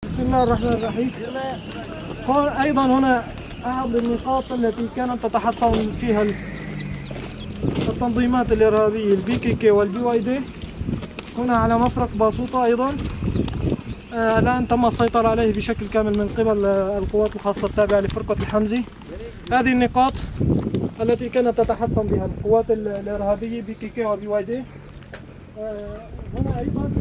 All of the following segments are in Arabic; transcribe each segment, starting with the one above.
بسم الله الرحمن الرحيم. أيضا هنا أحد النقاط التي كانت تتحصل فيها التنظيمات الإرهابية البي كي كي والبي واي دي هنا على مفرق باسوطة أيضا. الآن تم السيطرة عليه بشكل كامل من قبل القوات الخاصة التابعة لفرقة الحمزي. هذه النقاط التي كانت تتحصن بها القوات الإرهابية بي كي كي والبي واي دي. هنا أيضا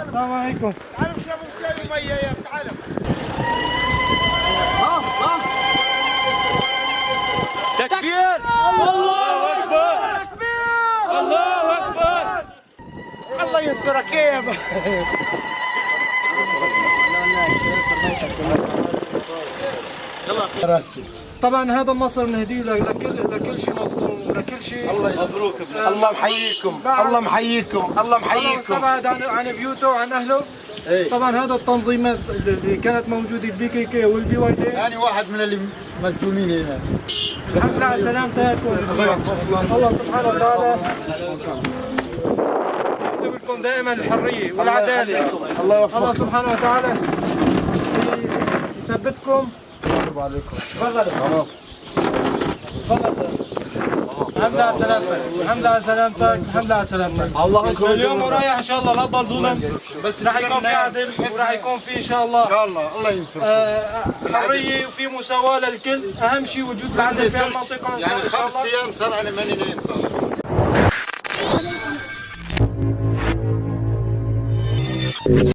السلام عليكم. تعالوا شربوا شاي ومية يا تعالوا. تكبير! الله أكبر! تكبير! الله أكبر! الله ينصرك يا ابا. طبعا هذا النصر نهديه لكل شيء مظلوم ولكل شيء مبروك. الله محييكم، الله محييكم، الله محييكم. استبعد عن بيوته وعن اهله. طبعا هذا التنظيمات اللي كانت موجوده البي كي كي والبي واي دي. يعني واحد من اللي مظلومين هنا. الحمد لله على سلامتك. الله سبحانه وتعالى يكتب لكم دائما الحريه والعداله. الله يوفقكم. الله سبحانه وتعالى يثبتكم. عليكم. تفضل. الحمد لله على سلامتك، الحمد لله على سلامتك، الحمد لله على سلامتك. الله أكبر. اليوم ورايح ان شاء الله لا تضل ظلم. بس راح يكون في عدل وراح يكون في ان شاء الله ان شاء الله الله ينصركم. حريه وفي مساواه للكل. اهم شيء وجود العدل في المنطقه. يعني 5 ايام صار انا ماني نايم.